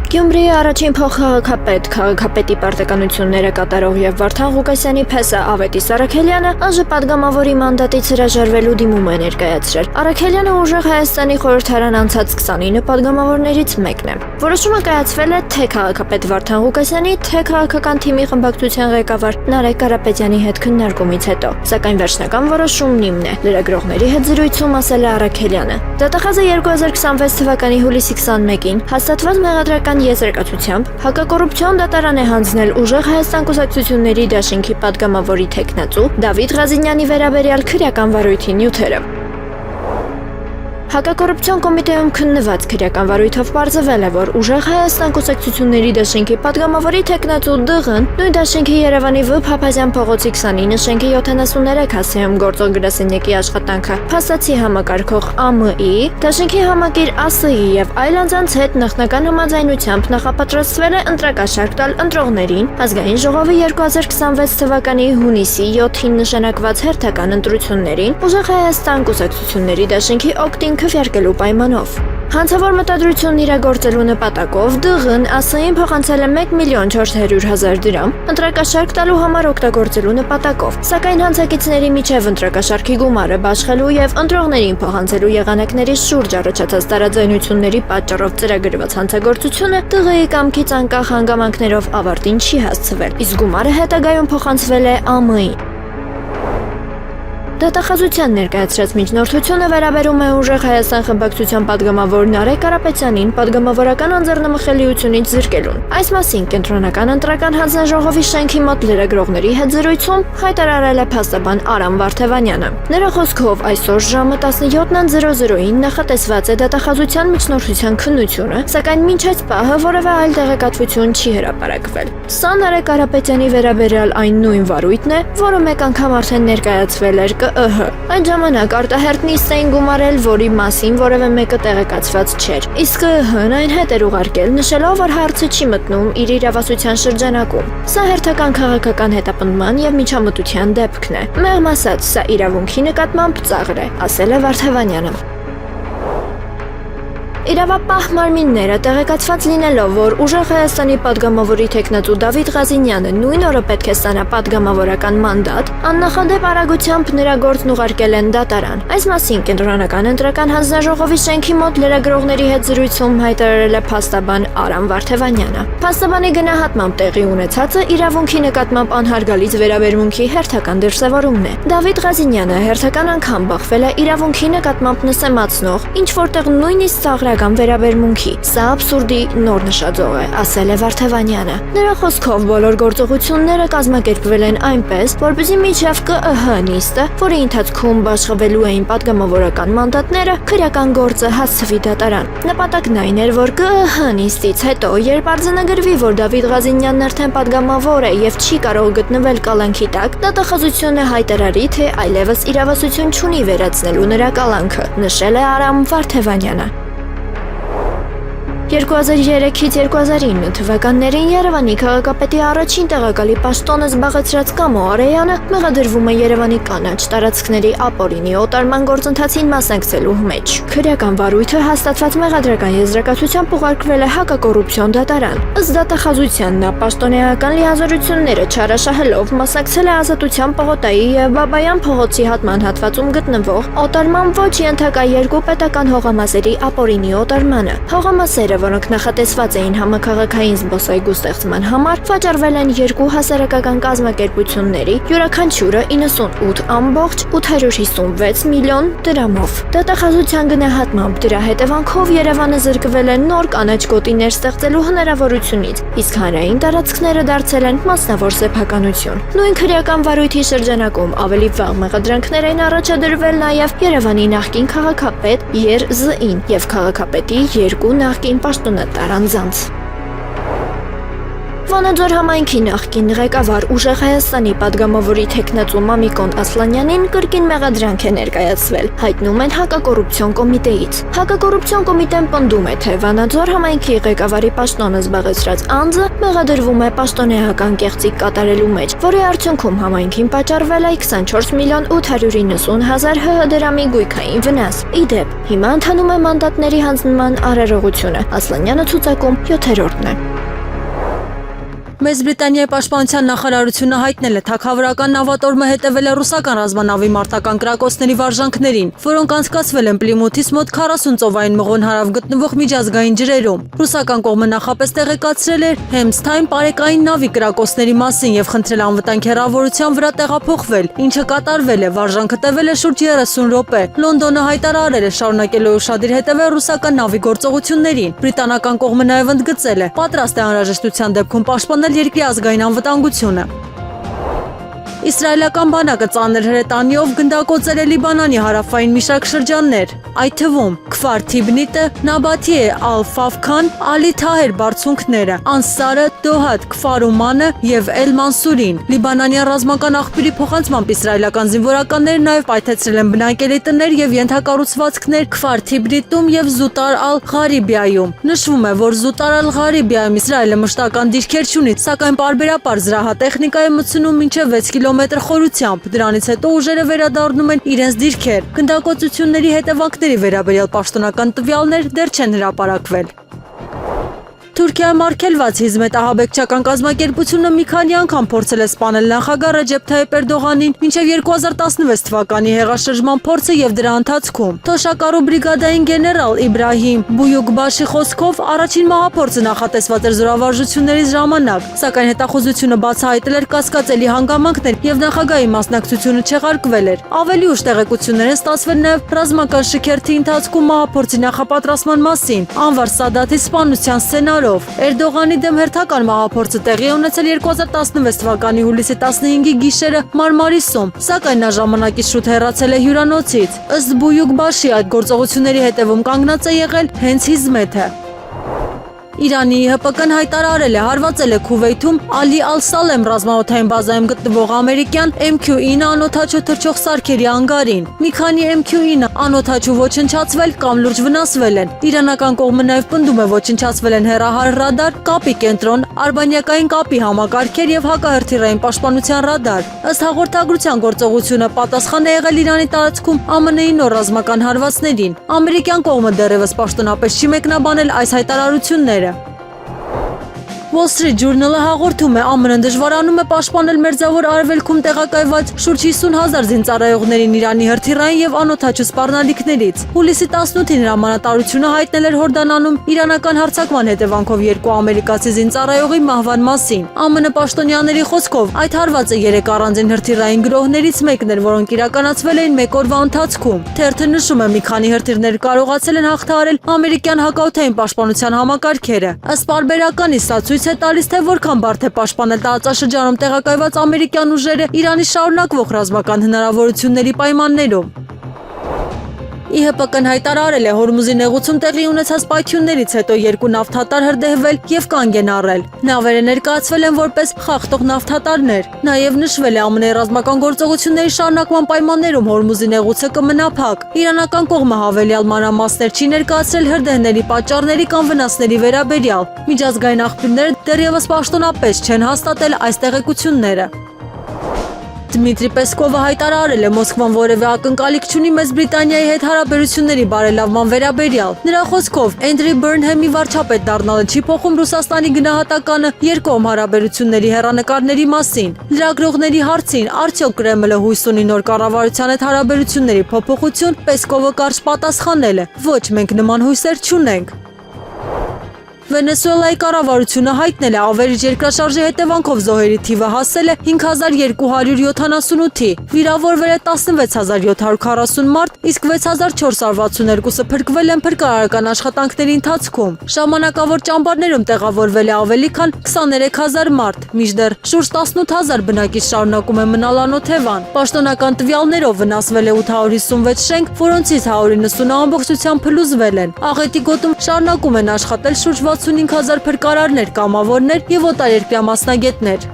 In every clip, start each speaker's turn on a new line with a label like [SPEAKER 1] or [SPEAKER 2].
[SPEAKER 1] Գյումրիի առաջին փոխքաղաքապետ, քաղաքապետի պարտականությունները կատարող եւ Վարդան Ղուկասյանի փեսը Ավետիս Արաքելյանը ԱԺ պատգամավորի մանդատից հրաժարվելու դիմում է ներկայացրել։ Արաքելյանը ուժեղ Հայաստանի խորհրդարան անցած 29 պատգամավորներից մեկն է։ Որոշումը կայացվել է թե քաղաքապետ Վարդան Ղուկասյանի, թե քաղաքական թիմի խմբակցության ղեկավար Նարեկ Կարապետյանի հետ քննարկումից հետո, սակայն վերջնական որոշումն իմն է, լրագրողների հետ զրույցում ասել է Արաքելյանը։ Դատախազը 2026 թվականի հուլիսի 21-ին հաստատված մեղադրական եզրակացությամբ հակակոռուպցիոն դատարան է հանձնել ուժեղ Հայաստան կուսակցությունների դաշինքի պատգամավորի թեկնածու Դավիթ Ղազինյանի վերաբերյալ քրեական վարույթի նյութերը։ Հակակոռուպցիոն կոմիտեում քննված քրեական վարույթով պարզվել է, որ ուժեղ Հայաստան կուսակցությունների դաշինքի պատգամավորի թեկնածու ԴՂ-ն նույն դաշինքի Երևանի Վ. Փափազյան փողոցի 29 շենքի 73 հասցեում գործող գրասենյակի աշխատանքը փաստացի համակարգող ԱՄԻ, դաշինքի համակիր ԱՍԻ եւ այլ անձանց հետ նախնական համաձայնությամբ նախապատրաստվել է ընտրակաշարք տալ ընտրողներին Ազգային ժողովի 2026 թվականի հունիսի 7-ին նշանակված հերթական ընտրություններին ուժեղ Հայաստան կուսակցությունների դաշինքի օգտին քվեարկելու պայմանով։ Հանցավոր մտադրությունն իրագործելու նպատակով ԴՂ-ն ԱՍԻ-ին փոխանցել է 1.400.000 դրամ ընտրակաշարք տալու համար օգտագործելու նպատակով, սակայն հանցակիցների միջև ընտրակաշարքի գումարը բաշխելու եւ ընտրողներին փոխանցելու եղանակների շուրջ առաջացած տարաձայնությունների պատճառով ծրագրված հանցագործությունը ԴՂ-ի կամքից անկախ հանգամանքներով ավարտին չի հասցվել, իսկ գումարը հետագայում փոխանցվել է ԱՄԻ-ին։ Դատախազության ներկայացրած միջնորդությունը վերաբերում է ուժեղ Հայաստան խմբակցության պատգամավոր Նարեկ Կարապետյանին պատգամավորական անձեռնմխելիությունից զրկելուն։ Այս մասին կենտրոնական ընտրական հանձնաժողովի շենքի մոտ լրագրողների հետ զրույցում հայտարարել է փաստաբան Արամ Վարդևանյանը։ Նրա խոսքով այսօր ժամը 17:00-ին նախատեսված է դատախազության միջնորդության քննությունը, սակայն մինչ այս պահը որևէ այլ տեղեկատվություն չի հրապարակվել։ Սա Նարեկ Կարապետյանի վերաբերյալ այն նույն վարույթն է, որը մեկ անգամ արդեն ներկայացվել էր ԿԸՀ։ Այդ ժամանակ արտահերտ նիստ էին գումարել, որի մասին որևէ մեկը տեղեկացված չէր։ Իսկ ԿԸՀ-ն այն հետ էր ուղարկել, նշելով, որ հարցը չի մտնում իր իրավասության շրջանակում։ Սա հերթական քաղաքական հետապնդման եւ միջամտության դեպքն է։ Մեղմ ասած, սա իրավունքի նկատմամբ ծաղր է, ասել է Վարդևանյանը։ Իրավապահ մարմինները տեղեկացված լինելով, որ ուժեղ Հայաստանի պատգամավորի թեկնածու Դավիթ Ղազինյանը նույն օրը պետք է ստանա պատգամավորական մանդատ, աննախադեպ արագությամբ նրա գործն ուղարկել են դատարան։ Այս մասին կենտրոնական ընտրական հանձնաժողովի շենքի մոտ լրագրողների հետ զրույցում հայտարարել է փաստաբան Արամ Վարդևանյանը։ Փաստաբանի գնահատմամբ տեղի ունեցածը իրավունքի նկատմամբ անհարգալից վերաբերմունքի հերթական դրսևորումն է։ Դավիթ Ղազինյանը հերթական անգամ բախվել է իրավունքի նկատմամբ նսեմացնող, ինչ որտեղ նույնիսկ ծաղրական վերաբերմունքի։ Սա աբսուրդի նոր նշաձող է, ասել է Վարդևանյանը։ Նրա խոսքով բոլոր գործողությունները կազմակերպվել են այնպես, որպեսզի միջև ԿԸՀ նիստը, որի ընթացքում բաշխվելու էին պատգամավորական մանդատները, քրեական գործը հասցվի դատարան։ Նպատակն այն էր, որ ԿԸՀ նիստից հետո, երբ արձանագրվի, որ Դավիթ Ղազինյանն արդեն պատգամավոր է եւ չի կարող գտնվել կալանքի տակ, դատախազությունը հայտարարի, թե այլևս իրավասություն չունի վերացնելու նրա կալանքը, նշել է Արամ Վարդևանյանը։ 2003-ից 2009 թվականներին Երևանի քաղաքապետի առաջին տեղակալի պաշտոնը զբաղեցրած Կամո Արեյանը մեղադրվում է Երևանի կանաչ տարածքների ապօրինի օտարման գործընթացին մասնակցելու մեջ։ Քրեական վարույթը հաստատված մեղադրական եզրակացությամբ ուղարկվել է հակակոռուպցիոն դատարան։ Ըստ դատախազության նա պաշտոնեական լիազորությունները չարաշահելով մասնակցել է Ազատության պողոտայի եւ Բաբայան փողոցի հատման հատվածում գտնվող օտարման ոչ ենթակա երկու պետական հողամասերի ապօրինի օտարմանը։ Հողամասերը, որոնք նախատեսված էին համաքաղաքային զբոսայգու ստեղծման համար, վաճառվել են երկու հասարակական կազմակերպությունների, յուրաքանչյուրը 98.856 միլիոն դրամով։ Դատախազության գնահատմամբ դրա հետևանքով Երևանը զրկվել է նոր կանաչ գոտիներ ստեղծելու հնարավորությունից, իսկ հանրային տարածքները դարձել են մասնավոր սեփականություն։ Նույն քրեական վարույթի շրջանակում ավելի վաղ մեղադրանքներ են առաջադրվել նաև Երևանի նախկին քաղաքապետ Եր Զ-ին եւ քաղաքապետի երկու նախկին պաշտոնատար անձանց։ Վանաձոր համայնքի նախկին ղեկավար Ուժեղ Հայաստանի падգամավորի թեկնածու Մամիկոն Ասլանյանին կրկին մեղադրանք է ներկայացվել, հայտնում են հակակոռուպցիոն կոմիտեից։ Հակակոռուպցիոն կոմիտեն պնդում է, թե Վանաձոր համայնքի ղեկավարի պաշտոնը զբաղեցրած անձը մեղադրվում է պաշտոնեական կեղծիք կատարելու մեջ, որի արդյունքում համայնքին պատճառվել է 24 միլիոն 890 հազար ՀՀ դրամի գույքային վնաս։ Ի դեպ, հիմա ընթանում է մանդատների հանձնման արարողությունը։ Ասլանյանը ցուցակում 7-րդն է։
[SPEAKER 2] Մեծ Բրիտանիայի պաշտպանության նախարարությունը հայտնել է թագավորական նավատորմը հետևել է ռուսական ռազմանավի մարտական կրակոցների վարժանքներին, որոնք անցկացվել են Պլիմութից մոտ 40 ծովային մղոն հարավ գտնվող միջազգային ջրերում։ Ռուսական կողմը նախապես տեղեկացրել էր Հեմստայն պարեկային նավի կրակոցների մասին եւ խնդրել անվտանգ հեռավորության վրա տեղափոխվել, ինչը կատարվել է, վարժանքը տևել է շուրջ 30 րոպե։ Լոնդոնը հայտարարել է շարունակելու ուշադիր հետևել ռուսական նավի գործողություններին։ Բրիտանական կողմը նաեւ ընդգծել է, պատրաստ է անհրաժեշտության դեպքում պաշտպանել երկրի ազգային անվտանգությունը։ Իսրայելական բանակը ծանր հրետանիով գնդակոծել է Լիբանանի հարավային մի շարք շրջաններ, այդ թվում Քֆար Թիբնիտը, Նաբաթիե Ալ-Ֆավքան, Ալի Թահեր բարձունքները, Անսարը, Դոհատ, Քֆար Ումանը եւ Էլ Մանսուրին։ Լիբանանյան ռազմական աղբյուրի փոխանցմամբ իսրայելական զինվորականները նաեւ պայթեցրել են բնակելի տներ եւ ենթակառուցվածքներ Քֆար Թիբրիտում եւ Զուտար Ալ-Ղարիբիայում։ Նշվում է, որ Զուտար Ալ-Ղարիբիայում Իսրայելը մշտական դիրքեր չունի, սակայն պարբերաբար զրահատեխնիկա է մտցնում մինչև 6 կիլոմետր խորությամբ, դրանից հետո ուժերը վերադառնում են իրենց դիրքեր։ Գնդակոծությունների հետևանքների վերաբերյալ պաշտոնական տվյալներ դեռ չեն հրապարակվել։ Թուրքիայում արգելված Հիզմետ ահաբեկչական կազմակերպությունը մի քանի անգամ փորձել է սպանել նախագահ Ռեջեփ Թայիփ Էրդողանին մինչև 2016 թվականի հեղաշրջման փորձը եւ դրա ընթացքում Թոշակարու բրիգադային գեներալ Իբրահիմ Բույուկբաշի խոսքով առաջին մահափորձը նախատեսված էր զորավարժությունների ժամանակ, սակայն հետախուզությունը բացահայտել էր կասկածելի հանգամանքներ եւ նախագահի մասնակցությունը չեղարկվել էր։ Ավելի ուշ տեղեկություններ են ստացվել նաեւ ռազմական շքերթի ընթացքում մահափորձի նախապատրաստման մասին, Անվար Սադաթի սպանության սցենարով։ Էրդողանի դեմ հերթական մահափորձը տեղի ունեցել 2016 թվականի հուլիսի 15-ի գիշերը Մարմարիսում, սակայն նա ժամանակից շուտ հեռացել է հյուրանոցից։ Ըստ Բույուկբաշի այդ գործողությունների հետևում կանգնած է եղել հենց Հիզմեթը։ Իրանի ՀՊԿ-ն հայտարարել է հարվածել է Քուվեյթում Ալի Ալ-Սալեմ ռազմաօդային բազայում գտնվող ամերիկյան MQ-9 անօդաչու թռչող սարքերի անգարին։ Մի քանի MQ-9 անօդաչու ոչնչացվել կամ լուրջ վնասվել են։ Իրանական կողմը նաև պնդում է ոչնչացվել են հեռահար ռադար, կապի կենտրոն, արբանյակային կապի համակարգեր եւ հակահրթիռային պաշտպանության ռադար։ Ըստ հաղորդագրության գործողությունը պատասխան է եղել Իրանի տարածքում ԱՄՆ-ի նոր ռազմական հարվածներին։ Ամերիկյան կողմը դեռևս պաշտոնապես չի մեկնաբանել այս հայտարարությունները։ Wall Street Journal-ը հաղորդում է, ԱՄՆ-ն դժվարանում է պաշտպանել Մերձավոր Արևելքում տեղակայված շուրջ 50,000 զինծառայողներին Իրանի հրթիռային եւ անօդաչու սպառնալիքներից։ Հուլիսի 18-ին հրամանատարությունը հայտնել էր Հորդանանում իրանական հարձակման հետևանքով 2 ամերիկացի զինծառայողի մահվան մասին։ ԱՄՆ պաշտոնյաների խոսքով այդ հարվածը 3 առանձին հրթիռային գրոհներից մեկն էր, որոնք իրականացվել էին 1 օրվա ընթացքում։ Թերթը նշում է, մի քանի հրթիռներ կարողացել են հաղթահարել ամերիկյան հակաօդային պաշտպանության համակարգերը։ Ըստ պարբերականի սա ցույց է տալիս, թե որքան բարդ է պաշտպանել տարածաշրջանում տեղակայված ամերիկյան ուժերը Իրանի շարունակվող ռազմական հնարավորությունների պայմաններում։ ԻՀՊԿ-ն հայտարարել է Հորմուզի նեղուցում տեղի ունեցած պայթյուններից հետո 2 նավթատար հրդեհվել եւ կանգ են առել։ Նավերը ներկայացվել են որպես խախտող նավթատարներ։ Նաեւ նշվել է ԱՄՆ-ի ռազմական գործողությունների շարունակման պայմաններում Հորմուզի նեղուցը կմնա փակ։ Իրանական կողմը հավելյալ մանրամասներ չի ներկայացրել հրդեհների պատճառների կամ վնասների վերաբերյալ։ Միջազգային աղբյուրները դեռևս պաշտոնապես չեն հաստատել այս տեղեկությունները։ Դմիտրի Պեսկովը հայտարարել է Մոսկվան որևէ ակնկալիք չունի Մեծ Բրիտանիայի հետ հարաբերությունների բարելավման վերաբերյալ։ Նրա խոսքով Էնդրի Բըրնհեմի վարչապետ դառնալը չի փոխում Ռուսաստանի գնահատականը երկկողմ հարաբերությունների հեռանկարների մասին։ Լրագրողների հարցին արդյոք Կրեմլը հույս ունի նոր կառավարության հետ հարաբերությունների փոփոխություն, Պեսկովը կարճ պատասխանել է. ոչ, մենք նման հույսեր չունենք։ Վենեսուելայի կառավարությունը հայտնել է ավերիչ երկրաշարժի հետևանքով զոհերի թիվը հասել է 5278-ի, վիրավորվել է 16740 մարդ, իսկ 6462-ը փրկվել են փրկարարական աշխատանքների ընթացքում։ Ժամանակավոր ճամբարներում տեղավորվել է ավելի քան 23000 մարդ, մինչդեռ շուրջ 18000 բնակիչ շարունակում է մնալ անօթևան։ Պաշտոնական տվյալներով վնասվել է 856 շենք, որոնցից 190-ը ամբողջությամբ փլուզվել են։ Աղետի գոտում շարունակում են աշխատել շուրջ 65,000 փրկարարներ, կամավորներ եւ օտարերկրյա մասնագետներ։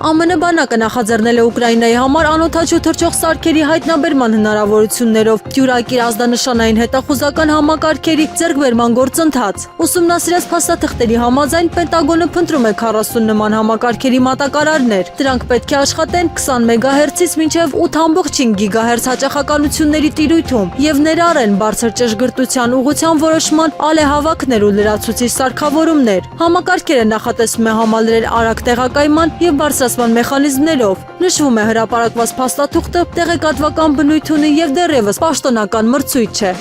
[SPEAKER 2] ԱՄՆ բանակը նախաձեռնել է Ուկրաինայի համար անօդաչու թռչող սարքերի հայտնաբերման հնարավորություններով դյուրակիր ազդանշանային հետախուզական համակարգերի ձեռքբերման գործընթաց։ Ուսումնասիրած փաստաթղթերի համաձայն Պենտագոնը փնտրում է 40 նման համակարգերի մատակարարներ։ Դրանք պետք է աշխատեն 20 մեգահերցից մինչև 8.5 գիգահերց հաճախականությունների տիրույթում եւ ներառեն բարձր ճշգրտության ուղղության որոշման ալեհավաքներ ու լրացուցիչ սարքավորումներ։ Համակարգերը նախատեսվում է համալրել արագ տեղակայման եւ բարձրացման մեխանիզմներով։ Նշվում է հրապարակված փաստաթուղթը տեղեկատվական բնույթ ունի եւ դեռևս պաշտոնական մրցույթ չէ։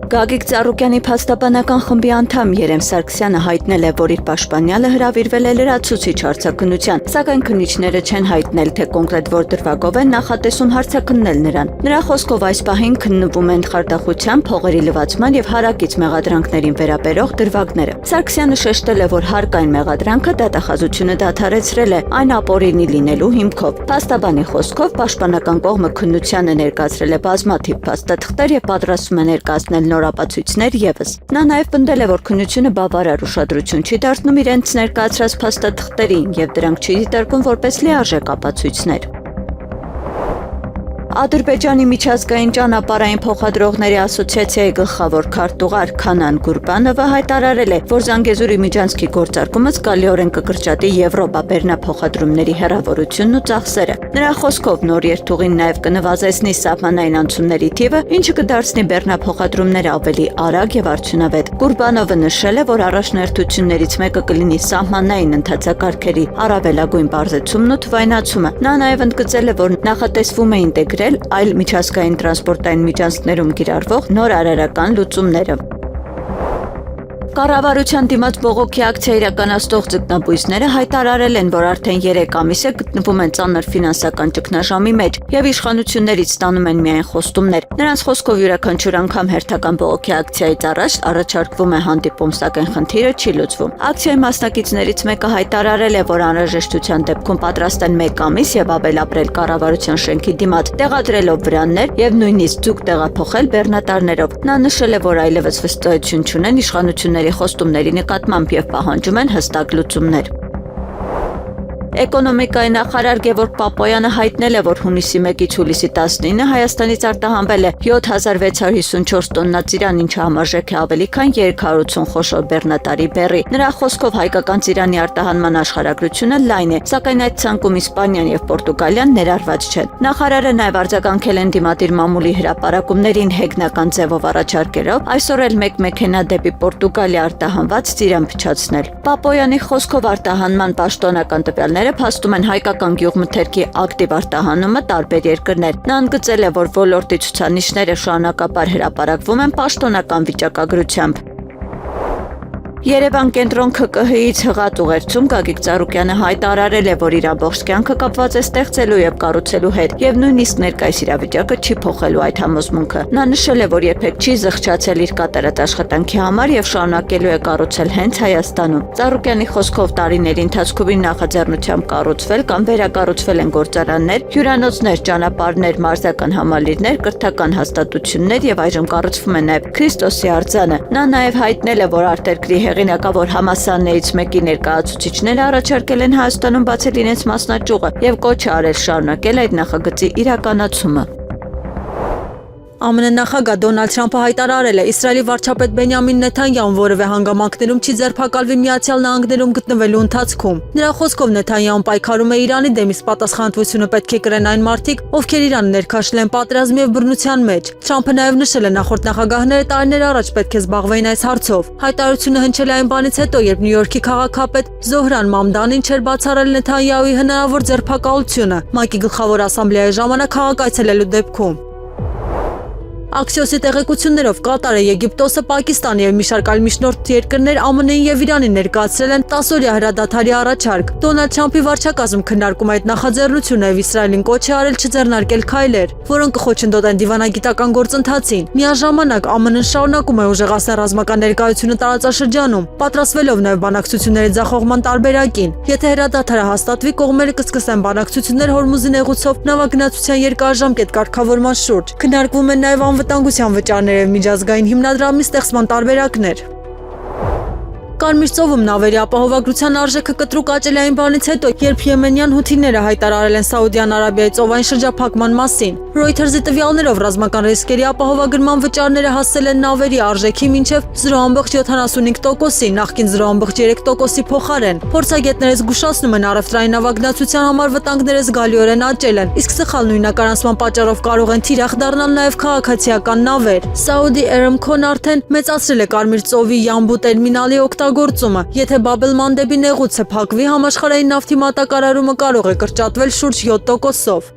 [SPEAKER 3] Գագիկ Ծառուկյանի փաստաբանական խմբի անդամ Երեմ Սարգսյանը հայտնել է, որ իր պաշտպանյալը հրավիրվել է լրացուցիչ հարցաքննության, սակայն քննիչները չեն հայտնել, թե կոնկրետ որ դրվագով են նախատեսում հարցաքննել նրան։ Նրա խոսքով այս պահին քննվում են խարդախության, փողերի լվացման եւ հարակից մեղադրանքներին վերաբերող դրվագները։ Սարգսյանը շեշտել է, որ հարկային մեղադրանքը դատախազությունը դադարեցրել է այն ապօրինի լինելու հիմքով։ Փաստաբանի խոսքով պաշտպանական կողմը քննությանը ներկայացրել է բազմաթիվ փաստաթղթեր եւ պատրաստվում է ներկայացնել նորապացույցներ եւս։ Նա նաեւ պնդել է, որ քննությունը բավարար ուշադրություն չի դարձնում իրենց ներկայացրած փաստաթղթերին եւ դրանք չի դիտարկում որպես լիարժեք ապացույցներ։ Ադրբեջանի միջազգային ճանապարհային փոխադրողների ասոցիացիայի գլխավոր քարտուղար Քանան Գուրբանովը հայտարարել է, որ Զանգեզուրի միջանցքի գործարկումը զգալիորեն կկրճատի Եվրոպա բեռնափոխադրումների հեռավորությունն ու ծախսերը։ Նրա խոսքով նոր երթուղին նաև կնվազեցնի սահմանային անցումների թիվը, ինչը կդարձնի բեռնափոխադրումները ավելի արագ եւ արդյունավետ։ Գուրբանովը նշել է, որ առաջնահերթություններից մեկը կլինի սահմանային ընթացակարգերի առավելագույն բարձրացումն ու թվայնացումը։ Նա նաև ընդգծել է, որ նախատեսվում է ինտեգրել այլ միջազգային տրանսպորտային միջանցքներում կիրառվող նոր արարական լուծումները։ Կառավարության դիմաց բողոքի ակցիա իրականացնող ձկնաբույսները հայտարարել են, որ արդեն 3 ամիս է գտնվում են ծանր ֆինանսական ճգնաժամի մեջ եւ իշխանություններից ստանում են միայն խոստումներ։ Նրանց խոսքով յուրաքանչյուր անգամ հերթական բողոքի ակցիայից առաջ առաջարկվում է հանդիպում, սակայն խնդիրը չի լուծվում։ Ակցիայի մասնակիցներից մեկը հայտարարել է, որ անհրաժեշտության դեպքում պատրաստ են 1 ամիս եւ ավել ապրել կառավարության շենքի դիմաց, տեղադրելով վրաններ եւ նույնիսկ ձուկ տեղափոխել բեռնատարներով։ Նա նշել է, որ այլևս վստահություն չունեն իշխանությունների խոստումների նկատմամբ եւ պահանջում են հստակ լուծումներ։ Էկոնոմիկայի նախարար Գևորգ Պապոյանը հայտնել է, որ հունիսի 1-ից հուլիսի 19-ը Հայաստանից արտահանվել է 7654 տոննա ծիրան, ինչը համարժեք է ավելի քան 380 խոշոր բեռնատարի բեռի։ Նրա խոսքով հայկական ծիրանի արտահանման աշխարհագրությունը լայն է, սակայն այդ ցանկում Իսպանիան եւ Պորտուգալիան ներառված չեն։ Նախարարը նաեւ արձագանքել են դիմադիր մամուլի հրապարակումներին հեգնական ձևով առաջարկելով այսօր էլ մեկ մեքենա դեպի Պորտուգալիա արտահանված ծիրան փչացնել։ Պապոյանի խոսքով արտահանման պաշտոնական տվյալները փաստում են հայկական գյուղմթերքի ակտիվ արտահանումը տարբեր երկրներ։ Նա ընդգծել է, որ ոլորտի ցուցանիշները շարունակաբար հրապարակվում են պաշտոնական վիճակագրությամբ։ Երևան կենտրոն ՔԿՀ-ից հղած ուղերձում Գագիկ Ծառուկյանը հայտարարել է, որ իր ամբողջ կյանքը կապված է ստեղծելու եւ կառուցելու հետ եւ նույնիսկ ներկայիս իրավիճակը չի փոխելու այդ համոզմունքը։ Նա նշել է, որ երբեք չի զղջացել իր կատարած աշխատանքի համար եւ շարունակելու է կառուցել հենց Հայաստանում։ Ծառուկյանի խոսքով տարիների ընթացքում իր նախաձեռնությամբ կառուցվել կամ վերակառուցվել են գործարաններ, հյուրանոցներ, ճանապարհներ, մարզական համալիրներ, կրթական հաստատություններ եւ այժմ կառուցվում է նաեւ Քրիստոսի արձանը։ Նա նաեւ հայտնել է, որ արտերկրի հեղինակավոր համալսարաններից մեկի ներկայացուցիչները առաջարկել են Հայաստանում բացել իրենց մասնաճյուղը եւ կոչ է արել շարունակել այդ նախագծի իրականացումը։
[SPEAKER 2] ԱՄՆ նախագահ Դոնալդ Թրամփը հայտարարել է Իսրայելի վարչապետ Բենյամին Նեթանյահուն որևէ հանգամանքներում չի ձերբակալվի Միացյալ Նահանգներում գտնվելու ընթացքում։ Նրա խոսքով Նեթանյահուն պայքարում է Իրանի դեմ, իսկ պատասխանատվությունը պետք է կրեն այն մարդիկ, ովքեր Իրանը ներքաշել են պատերազմի եւ բռնության մեջ։ Թրամփը նաեւ նշել է նախորդ նախագահները տարիներ առաջ պետք է զբաղվեին այս հարցով։ Հայտարարությունը հնչել է այն բանից հետո, երբ Նյու Յորքի քաղաքապետ Զոհրան Մամդանին չէր բացառել Նեթանյահուի հնարավոր ձերբակալությունը ՄԱԿ-ի գլխավոր ասամբլեայի ժամանակ քաղաք այցելելու դեպքում։ Աքսիոսի տեղեկություններով Կատարը, Եգիպտոսը, Պակիստանը եւ մի շարք այլ միջնորդ երկրներ ԱՄՆ-ին եւ Իրանին ներկայացրել են 10-օրյա հրադադարի առաջարկ։ Դոնալդ Թրամփի վարչակազմը քննարկում այդ նախաձեռնությունը եւ Իսրայելին կոչ է արել չձեռնարկել քայլեր, որոնք կխոչընդոտեն դիվանագիտական գործընթացին։ Միաժամանակ ԱՄՆ-ն շարունակում է ուժեղացնել ռազմական ներկայությունը տարածաշրջանում, պատրաստվելով նաեւ բանակցությունների ձախողման տարբերակին։ Եթե հրադադարը հաստատվի, կողմերը կսկսեն բանակցություններ Հորմուզի նեղուցով նավագնացության երկարաժամկետ կարգավորման շուրջ։ Քննարկվում են նաեւ անվտանգության վճարներ եւ միջազգային հիմնադրամի ստեղծման տարբերակներ։ Կարմիր ծովում նավերի ապահովագրության արժեքը կտրուկ աճել այն բանից հետո, երբ եմենյան հութիները հայտարարել են Սաուդյան Արաբիայի ծովային շրջափակման մասին։ Reuters-ի տվյալներով ռազմական ռիսկերի ապահովագրման վճարները հասել են նավերի արժեքի մինչև 0.75%-ի, նախկին 0.3%-ի փոխարեն։ Փորձագետները զգուշացնում են առևտրային նավագնացության համար վտանգները զգալիորեն աճել են, իսկ սխալ նույնականացման պատճառով կարող են թիրախ դառնալ նաև քաղաքացիական նավեր։ Saudi Aramco-ն արդեն մեծացրել է Կարմիր ծովի Յամբու տերմինալի օգտագործումը։ Եթե Բաբ el-Մանդեբի նեղուցը փակվի, համաշխարհային նավթի մատակարարումը կարող է կրճատվել շուրջ 7%-ով։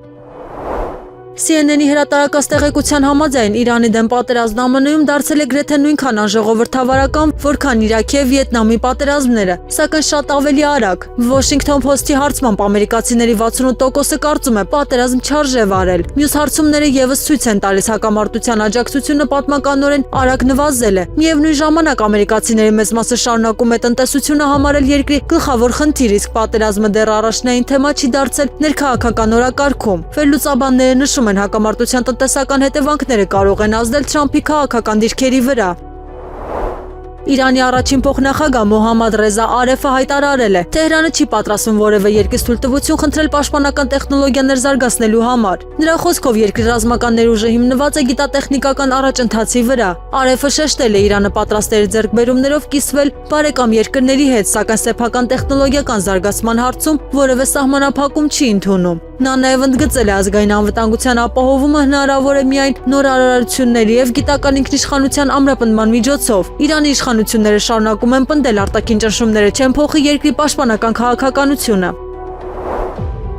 [SPEAKER 2] CNN-ի հրատարակած տեղեկության համաձայն Իրանի դեմ պատերազմն ԱՄՆ-ում դարձել է գրեթե նույնքան անժողովրդավարական, որքան Իրաքի և Վիետնամի պատերազմները, սակայն շատ ավելի արագ։ Washington Post-ի հարցմամբ ամերիկացիների 68%-ը կարծում է պատերազմ չարժե վարել։ Մյուս հարցումները ևս ցույց են տալիս հակամարտության աջակցությունը պատմականորեն արագ նվազել է։ Միևնույն ժամանակ ամերիկացիների մեծ մասը շարունակում է տնտեսությունը համարել երկրի գլխավոր խնդիր, իսկ պատերազմը դեռ առաջնային թեմա չի դարձել ներքաղաքական օրակարգում։ Վերլուծաբանները նշում են հակամարտության տնտեսական հետևանքները կարող են ազդել Թրամփի քաղաքական դիրքերի վրա։ Իրանի առաջին փոխնախագահ Մոհամմադ Ռեզա Արեֆը հայտարարել է. Թեհրանը չի պատրաստվում որևէ երկրից թույլտվություն խնդրել պաշտպանական տեխնոլոգիաներ զարգացնելու համար։ Նրա խոսքով երկրի ռազմական ներուժը հիմնված է գիտատեխնիկական առաջընթացի վրա։ Արեֆը շեշտել է Իրանը պատրաստ է իր ձեռքբերումներով կիսվել բարեկամ երկրների հետ, սակայն սեփական տեխնոլոգիական զարգացման հարցում որևէ սահմանափակում չի ընդունում։ Նա նաև ընդգծել է ազգային անվտանգության ապահովումը հնարավոր է միայն նոր արարությունների եւ գիտական ինքնիշխանության ամրապնդման միջոցով։ Իրանի իշխանությունները շարունակում են պնդել արտաքին ճնշումները չեն փոխի երկրի պաշտպանական քաղաքականությունը։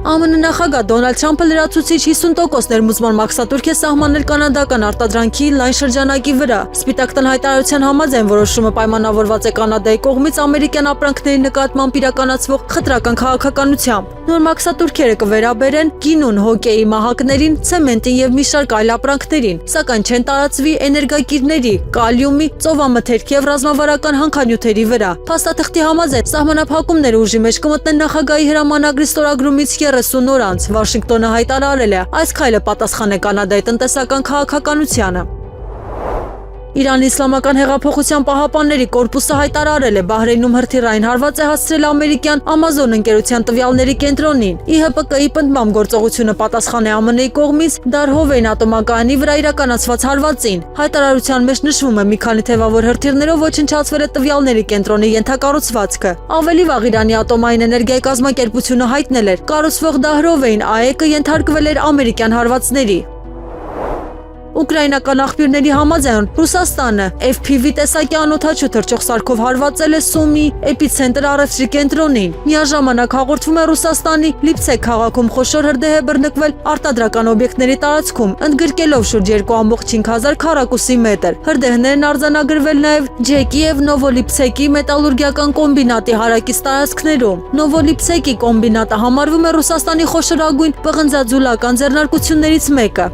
[SPEAKER 2] ԱՄՆ նախագահ Դոնալդ Թրամփը լրացուցիչ 50% ներմուծման մաքսատուրք է սահմանել կանադական արտադրանքի լայն շրջանակի վրա։ Սպիտակ տան հայտարարության համաձայն որոշումը պայմանավորված է Կանադայի կողմից ամերիկյան ապրանքների նկատմամբ իրականացվող խտրական քաղաքականությամբ։ Նոր մաքսատուրքերը կվերաբերեն գինուն, հոկեյի մահակներին, ցեմենտին եւ մի շարք այլ ապրանքներին, սակայն չեն տարածվի էներգակիրների, կալիումի, ծովամթերքի եւ ռազմավարական հանքանյութերի վրա։ Փաստաթղթի համաձայն սահմանափակումները ուժի մեջ կմտնեն նախագահի հրամանագրի ստորագրումից 30 օր անց։ Վաշինգտոնը հայտարարել է, այս քայլը պատասխան է Կանադայի տնտեսական քաղաքականությանը։ Իրանի Իսլամական հեղափոխության պահապանների կորպուսը հայտարարել է Բահրեյնում հրթիռային հարված է հասցրել ամերիկյան Amazon ընկերության տվյալների կենտրոնին։ ԻՀՊԿ-ի պնդմամբ գործողությունը պատասխան է ԱՄՆ-ի կողմից Դարհովեյն ատոմակայանի վրա իրականացված հարվածին։ Հայտարարության մեջ նշվում է մի քանի թևավոր հրթիռներով ոչնչացվել է տվյալների կենտրոնի ենթակառուցվածքը։ Ավելի վաղ Իրանի ատոմային էներգիայի կազմակերպությունը հայտնել էր, կառուցվող Դահրովեյն ԱԵԿ-ը ենթարկվել էր ամերիկյան հարվածների։ Ուկրաինական աղբյուրների համաձայն Ռուսաստանը FPV տեսակի անօդաչու թռչող սարքով հարվածել է Սումի էպիցենտր առևտրի կենտրոնին։ Միաժամանակ հաղորդվում է Ռուսաստանի Լիպցեկ քաղաքում խոշոր հրդեհ է բռնկվել արտադրական օբյեկտների տարածքում, ընդգրկելով շուրջ 2.500 քառակուսի մետր։ Հրդեհներն արձանագրվել նաև Ջեկի եւ Նովոլիպցեկի մետալուրգիական կոմբինատի հարակից տարածքներում։ Նովոլիպցեկի կոմբինատը համարվում է Ռուսաստանի խոշորագույն պղնձաձուլական ձեռնարկություններից մեկը։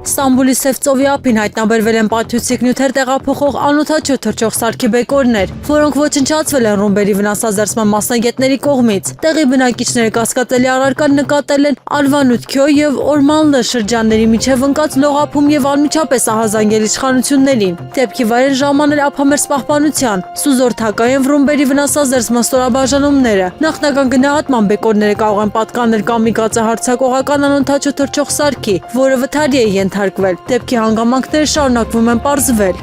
[SPEAKER 2] Ստամբուլի Սև ծովի ափին հայտնաբերվել են պատյուցիկ նյութեր տեղափոխող անօդաչու թռչող սարքի բեկորներ, որոնք ոչնչացվել են ռումբերի վնասազերծման մասնագետների կողմից։ Տեղի բնակիչները կասկածելի առարկան նկատել են Ալվանուտքյո եւ Օրմանլը շրջանների միջև ընկած լողափում եւ անմիջապես ահազանգել իշխանություններին։ Դեպքի վայրեն ժամանել ափամերձ պահպանության, սուզորդական ռումբերի վնասազերծման ստորաբաժանումները։ Նախնական գնահատման բեկորները կարող են պատկանել կամիկացե հարձակողական անօդաչու թռչող սարքի, որը վթարի է ենթարկվել։ Դեպքի հանգամանքները շարունակվում են պարզվել։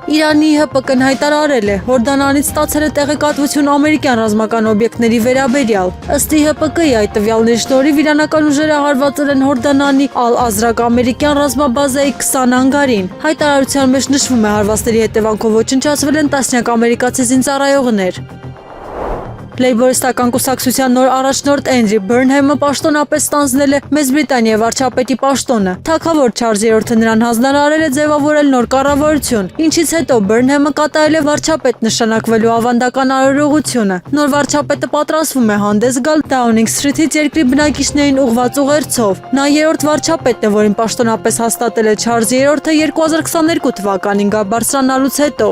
[SPEAKER 2] Իրանի ԻՀՊԿ-ն հայտարարել է, Հորդանանից ստացել է տեղեկատվություն ամերիկյան ռազմական օբյեկտների վերաբերյալ։ Ըստ ԻՀՊԿ-ի այդ տվյալների շնորհիվ իրանական ուժերը հարվածել են Հորդանանի Ալ-Ազրակ ամերիկյան ռազմաբազայի 20 անգարին։ Հայտարարության մեջ նշվում է հարվածների հետևանքով ոչնչացվել են տասնյակ ամերիկացի զինծառայողներ։ Լեյբորիստական կուսակցության նոր առաջնորդ Էնդրի Բըրնհեմը պաշտոնապես ստանձնել է Մեծ Բրիտանիայի վարչապետի պաշտոնը։ Թագավոր Չարլզ III-ը նրան հանձնարարել է ձևավորել նոր կառավարություն, ինչից հետո Բըրնհեմը կատարել է վարչապետ նշանակվելու ավանդական արարողությունը։ Նոր վարչապետը պատրաստվում է հանդես գալ Դաունինգ Սթրիթից երկրի բնակիչներին ուղղված ուղերձով։ Նա երրորդ վարչապետն է, որին պաշտոնապես հաստատել է Չարլզ III-ը 2022 թվականին գահ բարձրանալուց հետո։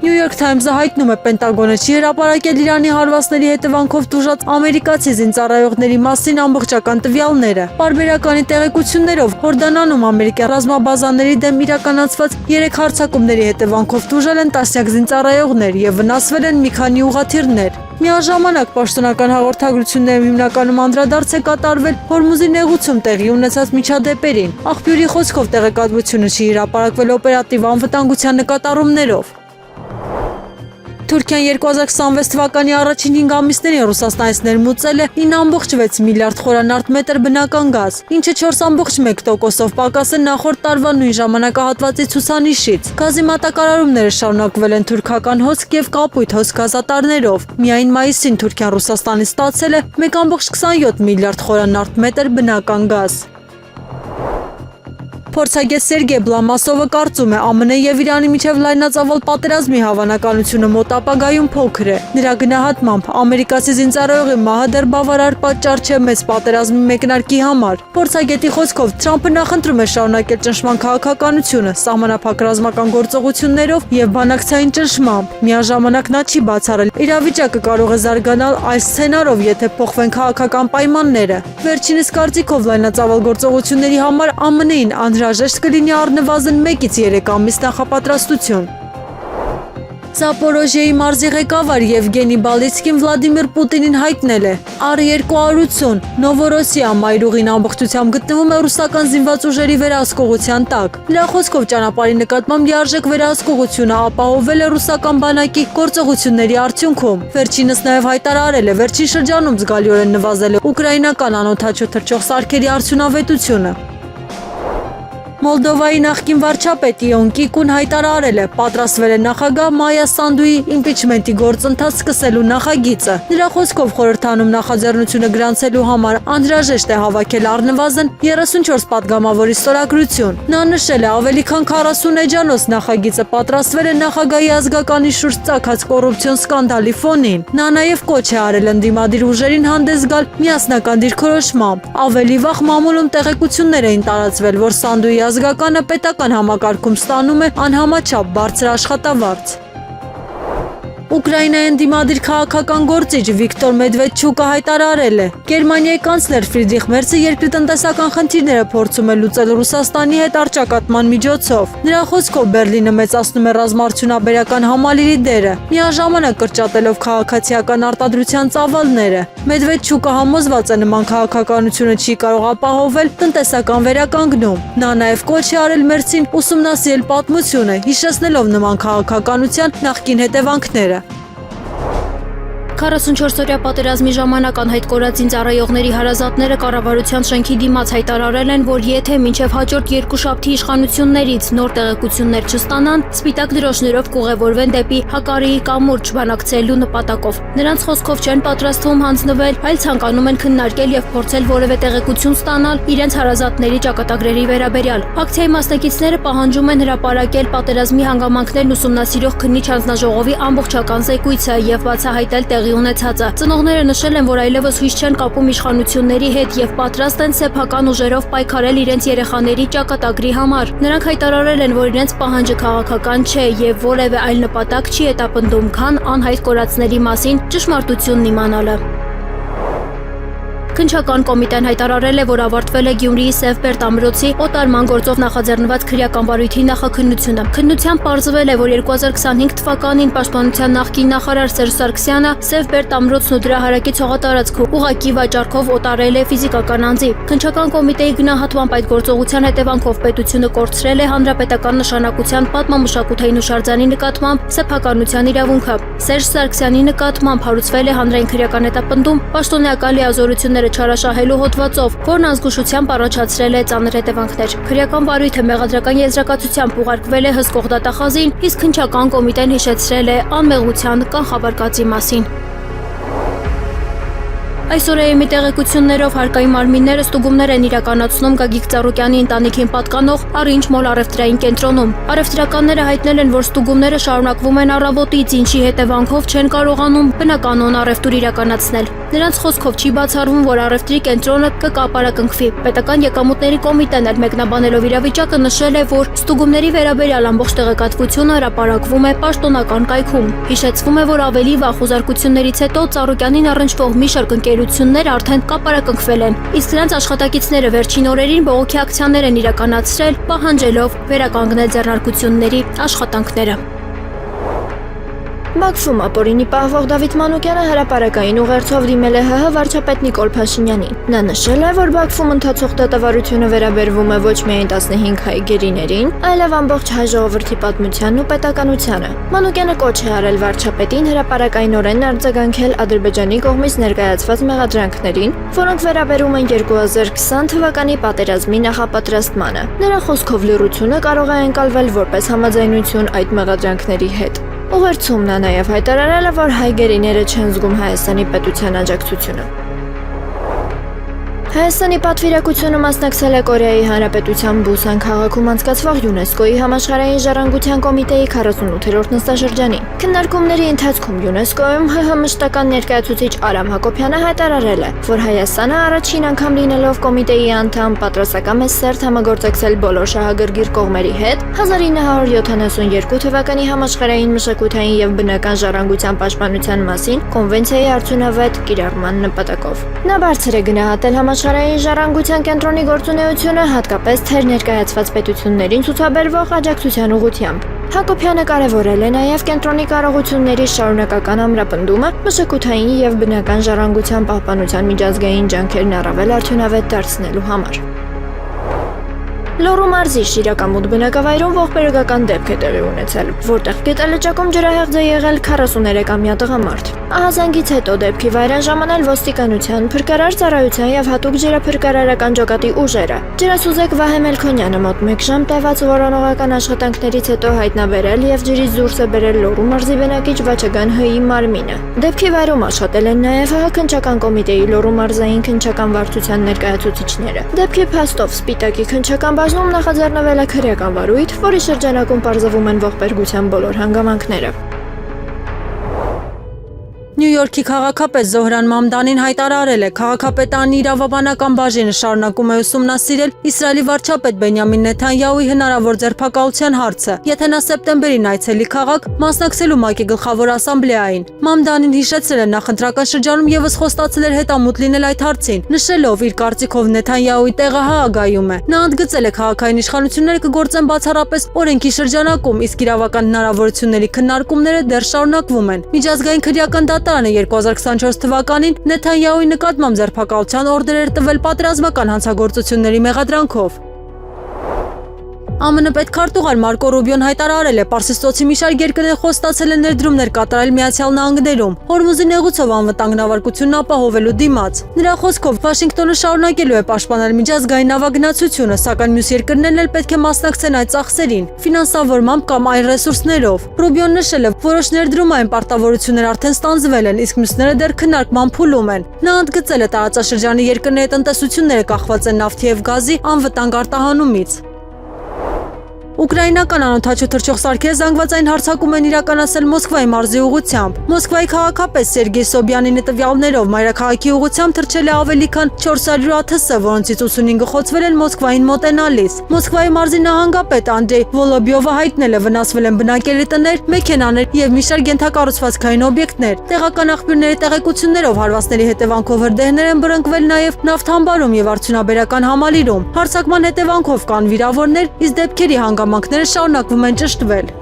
[SPEAKER 2] New York Times-ը հայտնում է Պենտագոնը չի հրապարակել Իրանի հարվածների հետևանքով տուժած ամերիկացի զինծառայողների մասին ամբողջական տվյալները։ Պարբերականի տեղեկություններով Հորդանանում ամերիկյան ռազմաբազաների դեմ իրականացված 3 հարձակումների հետևանքով տուժել են տասնյակ զինծառայողներ եւ վնասվել են մի քանի ուղղաթիռներ։ Միաժամանակ պաշտոնական հաղորդագրություններում հիմնականում անդրադարձ է կատարվել Հորմուզի նեղուցում տեղի ունեցած միջադեպերին։ Աղբյուրի խոսքով տեղեկատվությունը չի հրապարակվել օպերատիվ անվտանգության նկատառումներով։ Թուրքիան 2026 թվականի առաջին 5 ամիսներին Ռուսաստանից ներմուծել է 9.6 միլիարդ խորանարդ մետր բնական գազ, ինչը 4.1%-ով պակաս է նախորդ տարվա նույն ժամանակահատվածի ցուցանիշից։ Գազի մատակարարումները շարունակվել են թուրքական հոսք եւ կապույտ հոսք գազատարներով։ Միայն մայիսին Թուրքիան Ռուսաստանից ստացել է 1.27 միլիարդ խորանարդ մետր բնական գազ։ Փորձագետ Սերգեյ Բլամասովը կարծում է ԱՄՆ եւ Իրանի միջև լայնածավալ պատերազմի հավանականությունը մոտ ապագայում փոքր է։ Նրա գնահատմամբ ամերիկացի զինծառայողի մահը դեռ բավարար պատճառ չէ մեծ պատերազմի մեկնարկի համար։ Փորձագետի խոսքով Թրամփը նախընտրում է շարունակել ճնշման քաղաքականությունը սահմանափակ ռազմական գործողություններով եւ բանակցային ճնշմամբ։ Միաժամանակ նա չի բացառել իրավիճակը կարող է զարգանալ այլ սցենարով, եթե փոխվեն քաղաքական պայմանները։ Վերջինս կարծիքով լայնածավալ գործողությունների համար ԱՄՆ-ին անհրաժեշտ կլինի առնվազն 1-ից 3 ամիս նախապատրաստություն։ Զապորոժիեի մարզի ղեկավար Եվգենի Բալիցկին Վլադիմիր Պուտինին հայտնել է. R-280 Նովորոսիա մայրուղին ամբողջությամբ գտնվում է ռուսական զինված ուժերի վերահսկողության տակ։ Նրա խոսքով ճանապարհի նկատմամբ լիարժեք վերահսկողությունը ապահովել է ռուսական բանակի գործողությունների արդյունքում։ Վերջինս նաև հայտարարել է վերջին շրջանում զգալիորեն նվազել է ուկրաինական անօդաչու թռչող սարքերի արդյունավետությունը։ Մոլդովայի նախկին վարչապետ Իոն Կիկուն հայտարարել է պատրաստվել է նախագահ Մայա Սանդուի իմպիչմենտի գործընթաց սկսելու նախագիծը։ Նրա խոսքով խորհրդանում նախաձեռնությունը գրանցելու համար անհրաժեշտ է հավաքել առնվազն 34 падգամավորի ստորագրություն։ Նա նշել է ավելի քան 40 էջանոց նախագիծը պատրաստվել է նախագահի ազգականի շուրջ ծագած կոռուպցիոն սկանդալի ֆոնին։ Նա նաև կոչ է արել ընդդիմադիր ուժերին հանդես գալ միասնական դիրքորոշմամբ։ Ավելի վաղ մամուլում տեղեկություններ էին տարածվել, որ Սանդուի ազգականը պետական համակարգում ստանում է անհամաչափ բարձր աշխատավարձ։ Ուկրաինայի ընդդիմադիր քաղաքական գործիչ Վիկտոր Մեդվեդչուկը հայտարարել է. Գերմանիայի կանցլեր Ֆրիդրիխ Մերցը երկրի տնտեսական խնդիրները փորձում է լուծել Ռուսաստանի հետ առճակատման միջոցով։ Նրա խոսքով Բերլինը մեծացնում է ռազմաարդյունաբերական համալիրի դերը, միաժամանակ կրճատելով քաղաքացիական արտադրության ծավալները։ Մեդվեդչուկը համոզված է նման քաղաքականությունը չի կարող ապահովել տնտեսական վերականգնում։ Նա նաև կոչ է արել Մերցին ուսումնասիրել պատմությունը, հիշեցնելով նման քաղաքականության նախկին հետևանքները։
[SPEAKER 1] 44-օրյա պատերազմի ժամանակ անհայտ կորած զինծառայողների հարազատները կառավարության շենքի դիմաց հայտարարել են, որ եթե մինչև հաջորդ երկուշաբթի իշխանություններից նոր տեղեկություններ չստանան, սպիտակ դրոշներով կուղևորվեն դեպի Հակարիի կամուրջ բանակցելու նպատակով։ Նրանց խոսքով չեն պատրաստվում հանձնվել, այլ ցանկանում են քննարկել եւ փորձել որևէ տեղեկություն ստանալ իրենց հարազատների ճակատագրերի վերաբերյալ։ Ակցիայի մասնակիցները պահանջում են հրապարակել պատերազմի հանգամանքներն ուսումնասիրող քննիչ հանձնաժողովի ամբողջական զեկույցը եւ բացահայտել տեղի ունեցածը։ Ծնողները նշել են, որ այլևս հույս չեն կապում իշխանությունների հետ եւ պատրաստ են սեփական ուժերով պայքարել իրենց երեխաների ճակատագրի համար։ Նրանք հայտարարել են, որ իրենց պահանջը քաղաքական չէ եւ որևէ այլ նպատակ չի հետապնդում, քան անհայտ կորածների մասին ճշմարտությունն իմանալը։ Քննչական կոմիտեն հայտարարել է, որ ավարտվել է Գյումրիի Սևբերտ ամրոցի օտարման գործով նախաձեռնված քրեական վարույթի նախաքննությունը։ Քննությամբ պարզվել է, որ 2025 թվականին Պաշտպանության նախկին նախարար Սերժ Սարգսյանը Սևբերտ ամրոցն ու դրա հարակից հողատարածքում ուղղակի վաճառքով օտարել է ֆիզիկական անձի։ Քննչական կոմիտեի գնահատմամբ այդ գործողության հետևանքով պետությունը կորցրել է հանրապետական նշանակության պատմամշակութային հուշարձանի նկատմամբ սեփականության իրավունքը։ Սերժ Սարգսյանի նկատմամբ հարուցվել է հանրային քրեական հետապնդում պաշտոնեական լիազորությունները չարաշահելու հոդվածով, որն ազգուշությամբ առաջացրել է ծանր հետևանքներ։ Քրեական վարույթը մեղադրական եզրակացությամբ ուղարկվել է հսկող դատախազին, իսկ քննչական կոմիտեն հիշեցրել է անմեղության կանխավարկածի մասին։
[SPEAKER 4] Այսօր ԵՄ տեղեկություններով հարկային մարմինները ստուգումներ են իրականացնում Գագիկ Ծառուկյանի ընտանիքին պատկանող Արինջ մոլ առևտրային կենտրոնում։ Առևտրականները հայտնել են, որ ստուգումները շարունակվում են առավոտից, ինչի հետևանքով չեն կարողանում բնականոն առևտուր իրականացնել։ Նրանց խոսքով չի բացառվում, որ առևտրի կենտրոնը կկապարակնքվի։ Պետական եկամուտների կոմիտեն էլ մեկնաբանելով իրավիճակը նշել է, որ ստուգումների վերաբերյալ ամբողջ տեղեկատվությունը հրապարակվում է պաշտոնական կայքում։ Հիշեցվում է, որ ավելի վաղ խոզարկություններից հետո Ծառուկյանին առնչվող մի շարք ընկերություններ արդեն կապարակնքվել են, իսկ նրանց աշխատակիցները վերջին օրերին բողոքի ակցիաներ են իրականացրել, պահանջելով վերականգնել ձեռնարկությունների աշխատանքները։
[SPEAKER 1] Բաքվում ապօրինի պահվող Դավիթ Մանուկյանը հրապարակային ուղերձով դիմել է ՀՀ վարչապետ Նիկոլ Փաշինյանին։ Նա նշել է, որ Բաքվում ընթացող դատավարությունը վերաբերվում է ոչ միայն 15 հայ գերիներին, այլև ամբողջ հայ ժողովրդի պատմությանն ու պետականությանը։ Մանուկյանը կոչ է արել վարչապետին հրապարակայնորեն արձագանքել Ադրբեջանի կողմից ներկայացված մեղադրանքներին, որոնք վերաբերում են 2020 թվականի պատերազմի նախապատրաստմանը։ Նրա խոսքով լռությունը կարող է ընկալվել որպես համաձայնություն այդ մեղադրանքների հետ։ Ուղերձում նա նաև հայտարարել է, որ հայ գերիները չեն զգում Հայաստանի պետության աջակցությունը։ Հայաստանի պատվիրակությունը մասնակցել է Կորեայի Հանրապետության Բուսան քաղաքում անցկացվող ՅՈՒՆԵՍԿՕ-ի համաշխարհային ժառանգության կոմիտեի 48-րդ նստաշրջանին։ Քննարկումների ընթացքում ՅՈՒՆԵՍԿՕ-ում ՀՀ մշտական ներկայացուցիչ Արամ Հակոբյանը հայտարարել է, որ Հայաստանը առաջին անգամ լինելով կոմիտեի անդամ պատրաստական է սերտ համագործակցել բոլոր շահագրգիռ կողմերի հետ 1972 թվականի համաշխարհային մշակութային եւ բնական ժառանգության պաշտպանության մասին կոնվենցիայի արդյունավետ կիրառման նպատակով։ Նա բարձր է գնահատել Համաշխարհային ժառանգության կենտրոնի գործունեությունը հատկապես թեր ներկայացված պետություններին ցուցաբերվող աջակցության ուղղությամբ։ Հակոբյանը կարևորել է նաև կենտրոնի կարողությունների շարունակական ամրապնդումը մշակութային եւ բնական ժառանգության պահպանության միջազգային ջանքերն առավել արդյունավետ դարձնելու համար։ Լոռու մարզի Շիրակամուտ բնակավայրում ողբերգական դեպք է տեղի ունեցել, որտեղ գետալճակում ջրահեղձ է եղել 43-ամյա տղամարդ։ Ահազանգից հետո դեպքի վայր են ժամանել ոստիկանության, փրկարար ծառայության եւ հատուկ ջրափրկարարական ջոկատի ուժերը։ Ջրասուզեկ Վահե Մելքոնյանը մոտ 1 ժամ տևած որոնողական աշխատանքներից հետո հայտնաբերել եւ ջրից դուրս է բերել Լոռու մարզի բնակիչ Վաչագան Հ-ի մարմինը։ Դեպքի վայրում աշխատել են նաեւ ՀՀ քննչական կոմիտեի Լոռու մարզային քննչական վարչության ներկայացուցիչները։ Դեպքի փաստով Սպիտակի քննչական բաժնում նախաձեռնվել է քրեական վարույթ, որի շրջանակում պարզվում են ողբերգության բոլոր հանգամանքները։
[SPEAKER 2] Նյու Յորքի քաղաքապետ Զոհրան Մամդանին հայտարարել է, քաղաքապետարանի իրավաբանական բաժինը շարունակում է ուսումնասիրել Իսրայելի վարչապետ Բենյամին Նեթանյահուի հնարավոր ձերբակալության հարցը, եթե նա սեպտեմբերին այցելի քաղաք մասնակցելու ՄԱԿ-ի գլխավոր ասամբլեային։ Մամդանին հիշեցրել է նախընտրական շրջանում եւս խոստացել էր հետամուտ լինել այդ հարցին, նշելով իր կարծիքով Նեթանյահուի տեղը ՀԱԱԳ-ում է։ Նա ընդգծել է քաղաքային իշխանությունները կգործեն բացառապես օրենքի շրջանակում, իսկ իրավական հնարավորությունների քննարկումները դեռ շարունակվում են։ Միջազգային քրեական դատարանը 2024 թվականին Նեթանյահուի նկատմամբ ձերբակալության օրդեր էր տվել պատերազմական հանցագործությունների մեղադրանքով։ ԱՄՆ պետքարտուղար Մարկո Ռուբիոն հայտարարել է, Պարսից ծոցի մի շարք երկրներ խոստացել են ներդրումներ կատարել Միացյալ Նահանգներում, Հորմուզի նեղուցով անվտանգ նավարկությունն ապահովելու դիմաց։ Նրա խոսքով Վաշինգտոնը շարունակելու է պաշտպանել միջազգային նավագնացությունը, սակայն մյուս երկրներն էլ պետք է մասնակցեն այդ ծախսերին, ֆինանսավորմամբ կամ այլ ռեսուրսներով։ Ռուբիոն նշել է, որոշ ներդրումային պարտավորություններ արդեն ստանձվել են, իսկ մյուսները դեռ քննարկման փուլում են։ Նա ընդգծել է, տարածաշրջանի երկրների տնտեսությունները կախված են նավթի եւ գազի անվտանգ արտահանումից։ Ուկրաինական անօդաչու թռչող սարքերը զանգվածային հարձակում են իրականացել Մոսկվայի մարզի ուղղությամբ։ Մոսկվայի քաղաքապետ Սերգեյ Սոբյանինի տվյալներով մայրաքաղաքի ուղղությամբ թռչել է ավելի քան 400 ԱԹՍ, որոնցից 85-ը խոցվել են Մոսկվային մոտենալիս։ Մոսկվայի մարզի նահանգապետ Անդրեյ Վոլոբյովը հայտնել է, վնասվել են բնակելի տներ, մեքենաներ եւ մի շարք ենթակառուցվածքային օբյեկտներ։ Տեղական աղբյուրների տեղեկություններով հարվածների հետևանքով հրդեհներ են բռնկվել նաեւ նավթամբարում եւ արդյունաբերական համալիրում։ Հարձակման հետևանքով կան վիրավորներ, իսկ դեպքերի հանգամանքները շարունակվում են ճշտվել։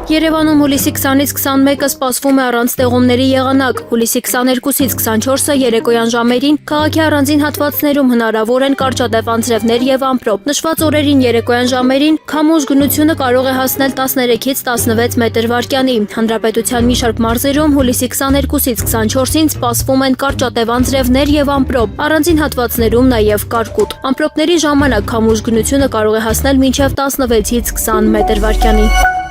[SPEAKER 4] Երևանում հուլիսի 20-ից 21-ը սպասվում է առանց տեղումների եղանակ։ Հուլիսի 22-ից 24-ը երեկոյան ժամերին քաղաքի առանձին հատվածներում հնարավոր են կարճատև անձրևներ եւ ամպրոպ։ Նշված օրերին երեկոյան ժամերին քամու ուժգնությունը կարող է հասնել 13-ից 16 մետր վարկյանի։ Հանրապետության մի շարք մարզերում հուլիսի 22-ից 24-ին սպասվում են կարճատև անձրևներ եւ ամպրոպ։ Առանձին հատվածներում նաեւ կարկուտ։ Ամպրոպների ժամանակ քամու ուժգնությունը կարող է հասնել մինչեւ 16-ից 20 մետր վարկյանի։